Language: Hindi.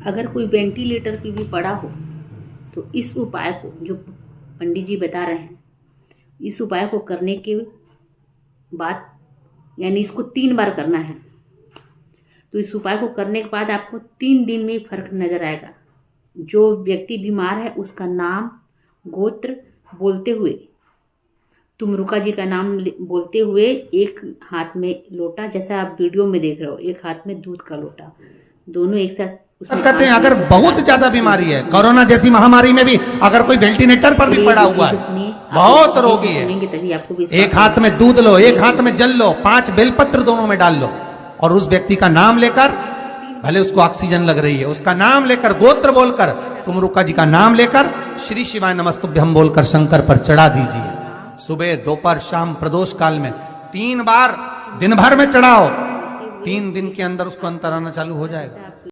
अगर कोई वेंटिलेटर पे भी पड़ा हो तो इस उपाय को जो पंडित जी बता रहे हैं, इस उपाय को करने के बाद, यानी इसको 3 बार करना है, तो इस उपाय को करने के बाद आपको 3 दिन में फर्क नजर आएगा। जो व्यक्ति बीमार है उसका नाम गोत्र बोलते हुए, तुमरुका जी का नाम बोलते हुए, एक हाथ में लोटा, जैसा आप वीडियो में देख रहे हो, एक हाथ में दूध का लोटा, दोनों एक साथ कहते हैं। अगर बहुत ज्यादा बीमारी है, कोरोना जैसी महामारी में भी अगर कोई वेंटिलेटर पर भी पड़ा हुआ है, बहुत रोगी है, एक हाथ में दूध लो, एक हाथ में जल लो, 5 बेलपत्र दोनों में डाल लो, और उस व्यक्ति का नाम लेकर, भले उसको ऑक्सीजन लग रही है, उसका नाम लेकर, गोत्र बोलकर, तुमरुका जी का नाम लेकर, श्री शिवाय नमस्तुभ्यम बोलकर शंकर पर चढ़ा दीजिए। सुबह, दोपहर, शाम, प्रदोष काल में 3 बार दिन भर में चढ़ाओ। 3 दिन के अंदर उसको अंतर आना चालू हो जाएगा।